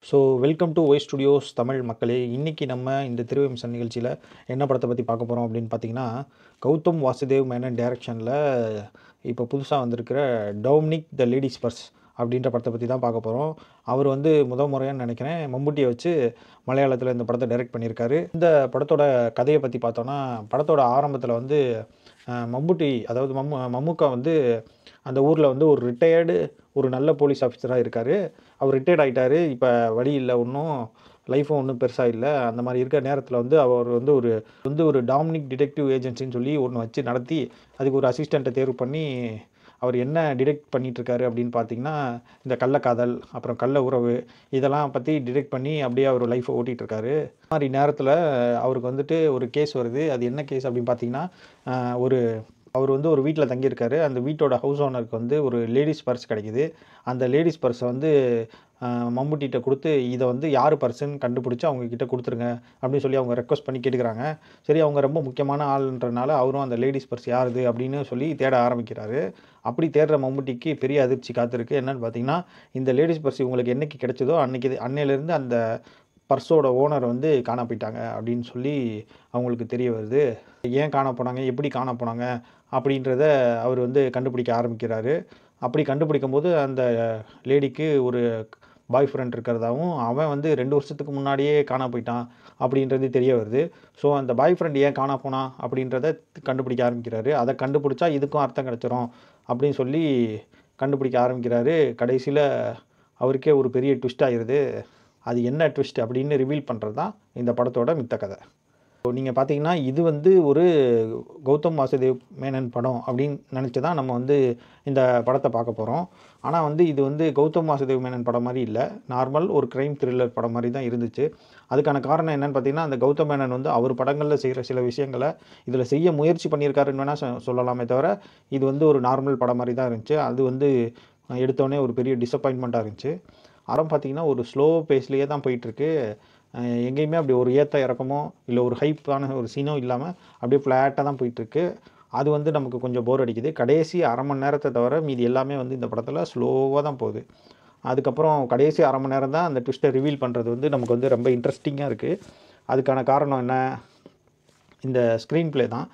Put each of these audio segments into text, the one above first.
So welcome to Y studios Tamil மக்களே. இன்றைக்கி நம்ம இந்த திருவிம்சன் நிகழ்ச்சியில் என்ன படத்தை பற்றி பார்க்க போகிறோம் அப்படின்னு பார்த்தீங்கன்னா, கௌதம் வாசுதேவ் மேனன் டைரக்ஷனில் இப்போ புதுசாக வந்திருக்கிற டொமினிக் த லேடிஸ் பர்ஸ் அப்படின்ற படத்தை பற்றி தான் பார்க்க போகிறோம். அவர் வந்து முறையான்னு நினைக்கிறேன் மம்முட்டியை வச்சு மலையாளத்தில் இந்த படத்தை டைரக்ட் பண்ணியிருக்காரு. இந்த படத்தோட கதையை பற்றி பார்த்தோன்னா, படத்தோட ஆரம்பத்தில் வந்து மம்முட்டி அதாவது மம்முக்கா வந்து அந்த ஊரில் வந்து ஒரு ரிட்டையர்டு ஒரு நல்ல போலீஸ் ஆஃபீஸராக இருக்கார். அவர் ரிட்டையர்ட் ஆகிட்டார். இப்போ வழி இல்லை, ஒன்றும் லைஃப்பும் ஒன்றும் பெருசாக இல்லை. அந்த மாதிரி இருக்கிற நேரத்தில் வந்து அவர் வந்து ஒரு டாமினிக் டிடெக்டிவ் ஏஜென்சின்னு சொல்லி ஒன்று வச்சு நடத்தி அதுக்கு ஒரு அசிஸ்டண்ட்டை தேர்வு பண்ணி அவர் என்ன டிடெக்ட் பண்ணிகிட்ருக்காரு அப்படின்னு பார்த்தீங்கன்னா, இந்த கள்ளக்காதல் அப்புறம் கள்ள உறவு இதெல்லாம் பற்றி டிடெக்ட் பண்ணி அப்படியே அவர் லைஃப்பை ஓட்டிகிட்ருக்காரு. இந்த மாதிரி நேரத்தில் அவருக்கு வந்துட்டு ஒரு கேஸ் வருது. அது என்ன கேஸ் அப்படின்னு பார்த்தீங்கன்னா, அவர் வந்து ஒரு வீட்டில் தங்கியிருக்காரு. அந்த வீட்டோட ஹவுஸ் ஓனருக்கு வந்து ஒரு லேடிஸ் பர்ஸ் கிடைக்கிது. அந்த லேடிஸ் பர்ஸை வந்து மம்முட்டிகிட்ட கொடுத்து இதை வந்து யார் பர்ஸுன்னு கண்டுபிடிச்சி அவங்கக்கிட்ட கொடுத்துருங்க அப்படின்னு சொல்லி அவங்க ரெக்வஸ்ட் பண்ணி கேட்டுக்கிறாங்க. சரி, அவங்க ரொம்ப முக்கியமான ஆளுன்றனால அவரும் அந்த லேடிஸ் பர்ஸ் யாருது அப்படின்னு சொல்லி தேட ஆரம்பிக்கிறாரு. அப்படி தேடுற மம்முட்டிக்கு பெரிய அதிர்ச்சி காத்திருக்கு. என்னென்னு பார்த்தீங்கன்னா, இந்த லேடிஸ் பர்ஸ் இவங்களுக்கு என்றைக்கு கிடைச்சதோ அன்னையிலேருந்து அந்த பர்ஸோட ஓனர் வந்து காண போயிட்டாங்க அப்படின்னு சொல்லி அவங்களுக்கு தெரிய வருது. ஏன் காண போனாங்க, எப்படி காண போனாங்க அப்படின்றத அவர் வந்து கண்டுபிடிக்க ஆரம்பிக்கிறாரு. அப்படி கண்டுபிடிக்கும் போது அந்த லேடிக்கு ஒரு பாய் ஃப்ரெண்ட் இருக்கிறதாவும், அவன் வந்து 2 வருஷத்துக்கு முன்னாடியே காண போயிட்டான் அப்படின்றது தெரிய வருது. ஸோ அந்த பாய் ஃப்ரெண்ட் ஏன் காண போனான் அப்படின்றத கண்டுபிடிக்க ஆரம்பிக்கிறாரு. அதை கண்டுபிடிச்சா இதுக்கும் அர்த்தம் கிடச்சிரும் அப்படின்னு சொல்லி கண்டுபிடிக்க ஆரம்பிக்கிறாரு. கடைசியில் அவருக்கே ஒரு பெரிய ட்விஸ்ட் ஆகிடுது. அது என்ன ட்விஸ்ட் அப்படின்னு ரிவீல் பண்ணுறது தான் இந்த படத்தோட மித்த கதை. ஸோ நீங்கள் பார்த்தீங்கன்னா, இது வந்து ஒரு கௌதம் வாசுதேவ் மேனன் படம் அப்படின்னு நினச்சி தான் நம்ம வந்து இந்த படத்தை பார்க்க போகிறோம். ஆனால் வந்து இது வந்து கௌதம் வாசுதேவ் மேனன் படம் மாதிரி இல்லை, நார்மல் ஒரு க்ரைம் த்ரில்லர் படம் மாதிரி தான் இருந்துச்சு. அதுக்கான காரணம் என்னென்னு பார்த்தீங்கன்னா, அந்த கௌதம் மேனன் வந்து அவர் படங்களில் செய்கிற சில விஷயங்களை இதில் செய்ய முயற்சி பண்ணியிருக்காருன்னு வேணால் சொல்லலாமே தவிர, இது வந்து ஒரு நார்மல் படம் மாதிரி தான் இருந்துச்சு. அது வந்து எடுத்தோடனே ஒரு பெரிய டிசப்பாயின்மெண்ட்டாக இருந்துச்சு. அறம் பார்த்திங்கன்னா ஒரு ஸ்லோ பேஸ்லேயே தான் போயிட்டுருக்கு. எங்கேயுமே அப்படி ஒரு ஏற்ற இறக்கமோ இல்லை ஒரு ஹைப்பான ஒரு சீனோ இல்லாமல் அப்படியே ஃப்ளாட்டாக தான் போயிட்டுருக்கு. அது வந்து நமக்கு கொஞ்சம் போர் அடிக்குது. கடைசி அரை மணி நேரத்தை தவிர மீதி எல்லாமே வந்து இந்த படத்தில் ஸ்லோவாக தான் போகுது. அதுக்கப்புறம் கடைசி அரை மணி நேரம் தான் அந்த ட்விஸ்ட்டை ரிவீல் பண்ணுறது வந்து நமக்கு வந்து ரொம்ப இன்ட்ரெஸ்டிங்காக இருக்குது. அதுக்கான காரணம் என்ன, இந்த ஸ்க்ரீன் ப்ளே தான்.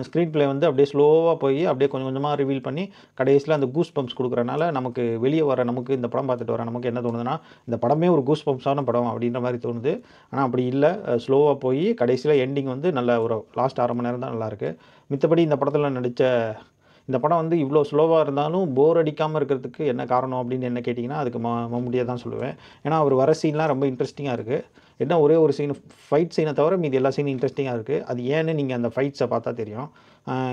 ஸ்க்ரீன் ப்ளே வந்து அப்படியே ஸ்லோவாக போய் அப்படியே கொஞ்சம் கொஞ்சமாக ரிவீல் பண்ணி கடைசியில் அந்த கூஸ் பம்ப்ஸ் கொடுக்குறனால நமக்கு வெளியே வர நமக்கு இந்த படம் பார்த்துட்டு வர நமக்கு என்ன தோணுதுன்னா, இந்த படமே ஒரு கூஸ் பம்ப்ஸான படம் அப்படின்ற மாதிரி தோணுது. ஆனால் அப்படி இல்லை, ஸ்லோவாக போய் கடைசியில் எண்டிங் வந்து நல்ல ஒரு லாஸ்ட் அரை மணி நேரம் தான் நல்லாயிருக்கு. மித்தபடி இந்த படத்தில் நடித்த இந்த படம் வந்து இவ்வளோ ஸ்லோவாக இருந்தாலும் போர் அடிக்காமல் இருக்கிறதுக்கு என்ன காரணம் அப்படின்னு என்ன கேட்டிங்கன்னா, அதுக்கு மம்முட்டியை தான் சொல்லுவேன். ஏன்னா அவர் வர சீன்லாம் ரொம்ப இன்ட்ரெஸ்டிங்காக இருக்குது. என்ன ஒரே ஒரு சீன் ஃபைட் சீனை தவிர மீதி எல்லா சீனும் இன்ட்ரெஸ்டிங்காக இருக்குது. அது ஏன்னு நீங்கள் அந்த ஃபைட்ஸை பார்த்தா தெரியும்.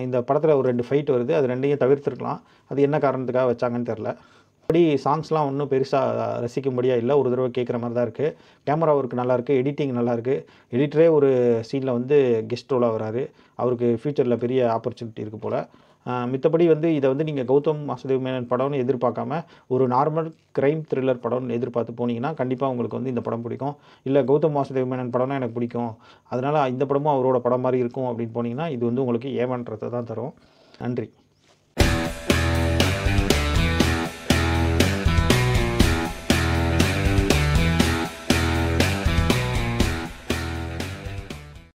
இந்த படத்தில் ஒரு 2 ஃபைட் வருது, அது 2யும் தவிர்த்துருக்கலாம். அது என்ன காரணத்துக்காக வச்சாங்கன்னு தெரில. அப்படி சாங்ஸ்லாம் ஒன்றும் பெருசாக ரசிக்கும்படியாக இல்லை, ஒரு தடவை கேட்குற மாதிரி தான் இருக்குது. கேமரா ஒர்க் நல்லாயிருக்கு, எடிட்டிங் நல்லாயிருக்கு. எடிட்டரே ஒரு சீனில் வந்து கெஸ்ட் ரோலாக வராரு. அவருக்கு ஃப்யூச்சரில் பெரிய ஆப்பர்ச்சுனிட்டி இருக்குது போல். மித்தபடி வந்து இதை வந்து நீங்கள் கௌதம் வாசுதேவ் மேனன் படம்னு எதிர்பார்க்காம ஒரு நார்மல் க்ரைம் த்ரில்லர் படம்னு எதிர்பார்த்து போனீங்கன்னா கண்டிப்பாக உங்களுக்கு வந்து இந்த படம் பிடிக்கும். இல்லை கௌதம் வாசுதேவ் மேனன் படம்னா எனக்கு பிடிக்கும், அதனால் இந்த படமும் அவரோட படம் மாதிரி இருக்கும் அப்படின்னு போனீங்கன்னா இது வந்து உங்களுக்கு ஏமாற்றத்தை தான் தரும். நன்றி.